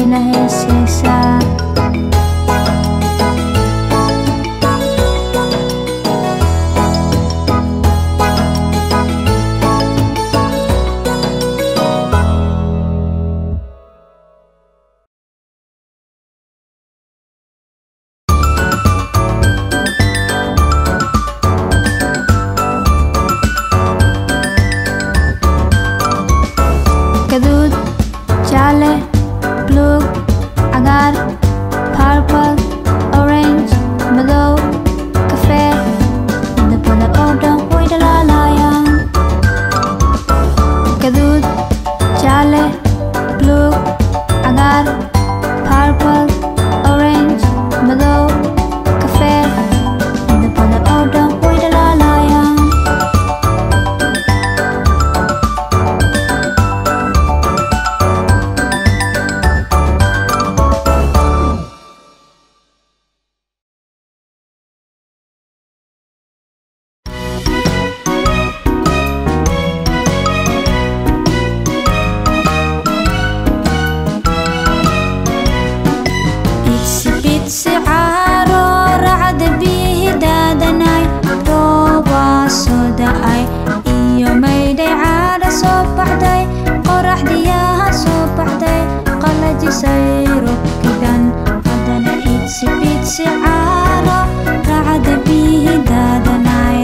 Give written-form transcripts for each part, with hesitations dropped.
wayna heesaysaa. Gaduud, jaale, buluug, cagaar, purple, orange, madow, kafee, midabada oo dhan way dhalaalayaan. Gaduud, jaale, buluug, cagaar, purple, orange, madow, kafee, midabada oo dhan way dhalaalayaan. Itsy bitsy caaro raacda biyihii daadanay, roob waa soo da'ay iyo maydhay caadha soo baxday, qoraxdiyaha soo baxday qalajisay roobkidan. Haddana itsy bitsy caaro raacda biyihii daadanay.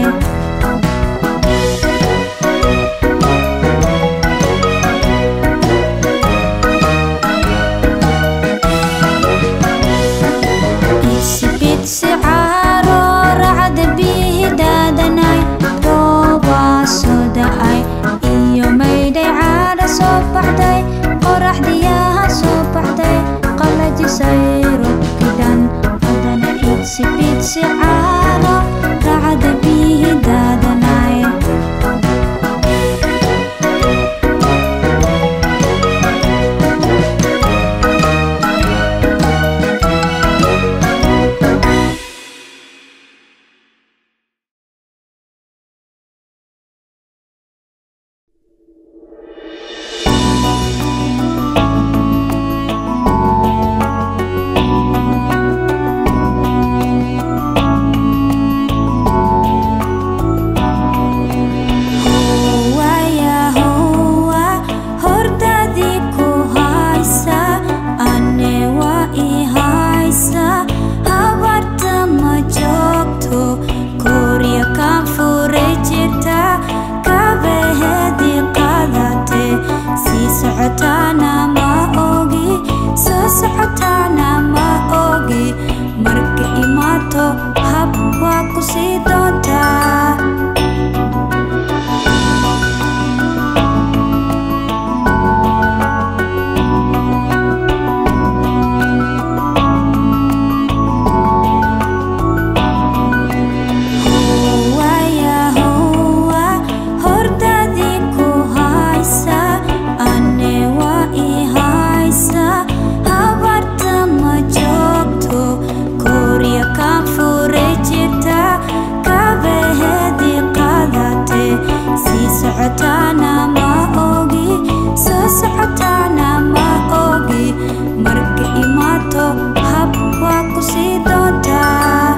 Itsy bitsy caaro raacda biyihii daadanay, roob waa soo da'ay iyo maydhay caadha soo baxday, qoraxdiyaha soo baxday qalajisay roobkidan. Haddana itsy bitsy caaro raacda biyihii daadanay. Marka imaato hab waa ku sii doontaa. Hordadii ku haysa ane waa i haysa, habarta ma joogto Korea kaan fure jirta, kabaheedii qaadate sii socotaana ma ogi, soo socotaana ma ogi. Marka imaato hab waa ku sii doontaa.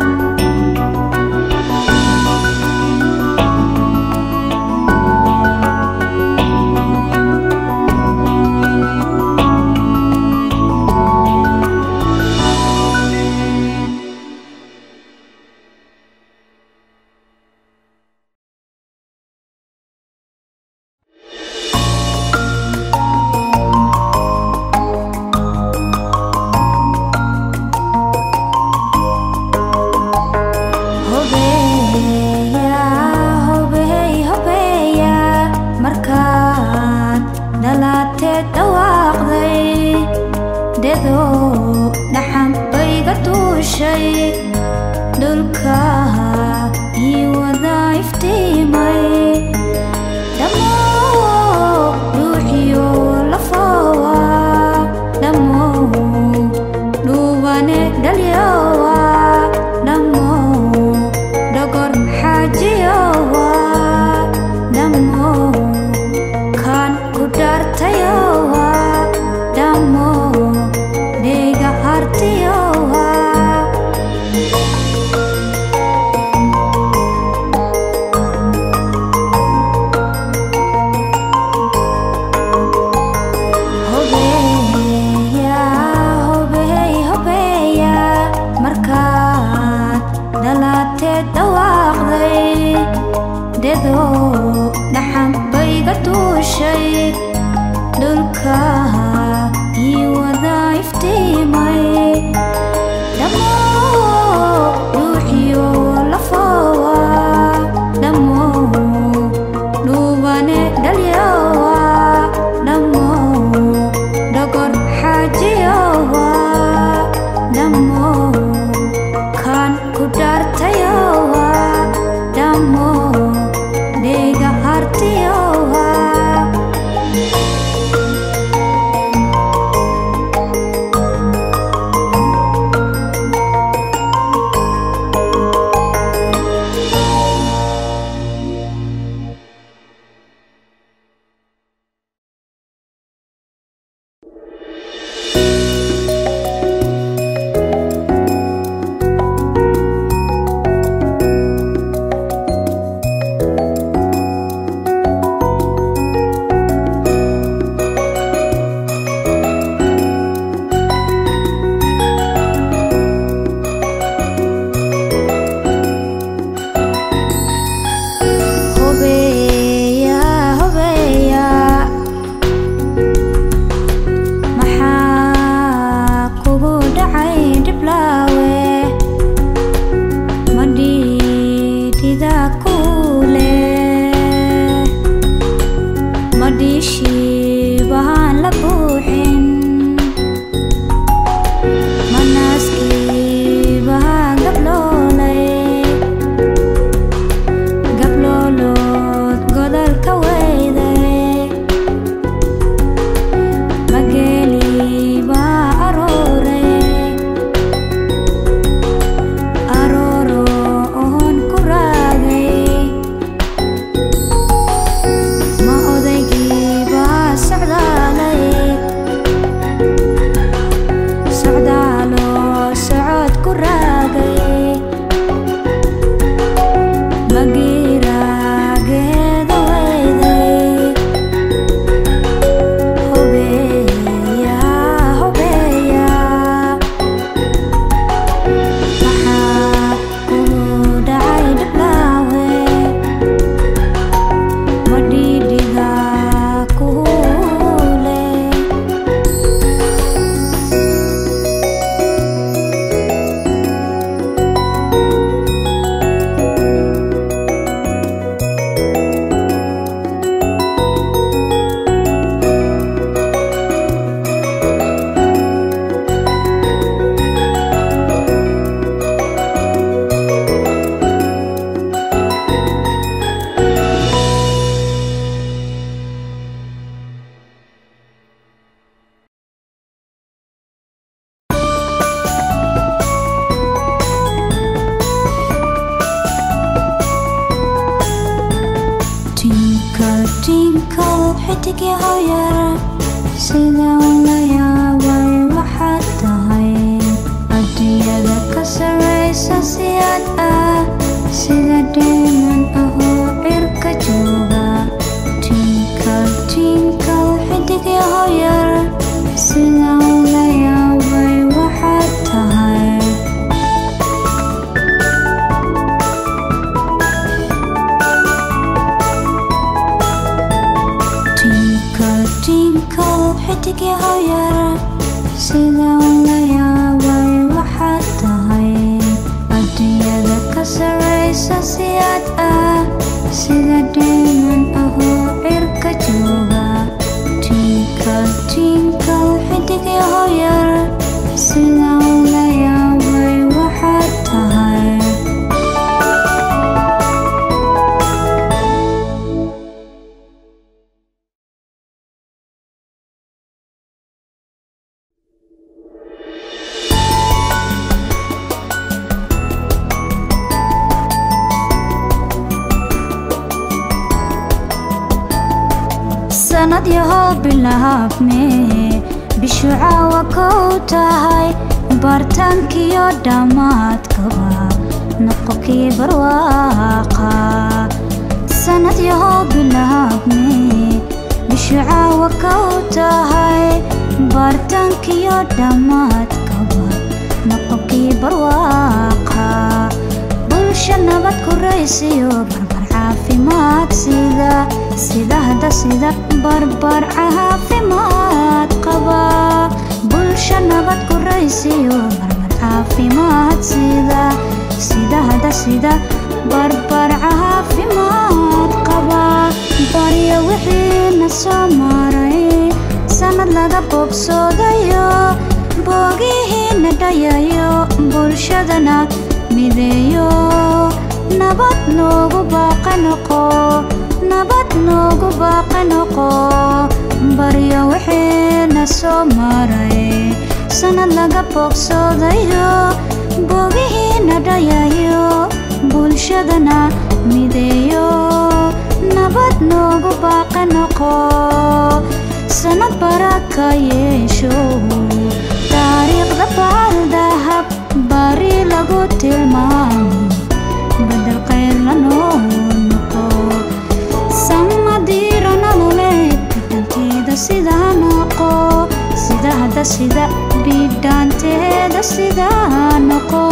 sanad yahow bilaabme bishuca wakowtahay bartankiyo dhammaadkaba noqokii barwaaqa sanad yahow bilaabme bishuca wakowtahay bartankiyo dhammaadkaba noqokii barwaaqa bulsha nabad ku raysiyo barbar caafimaad caafimaad sida hadda sida barbar caafimaad qaba bulsho nabad ku raysiyo barbar caafimaad sida hadda sida barbar caafimaad qaba baryo wixii na soo maray sanad laga bogsoodayo boogihiina dhayayo bulshadana mideeyo nabad noogu baaqa noqo baryo wixii na soo maray sanad laga bogsoodayo boogihiina dhayayo bulshadana mideeyo nabad noogu baaqa noqo sanad baraka yeesho taariikhda baal dahab bari lagu tilmaamo badal khayr la noqo samadira nololeed bidhanteeda sidaa noqo sida hadda sida bidhanteeda sidaa noqo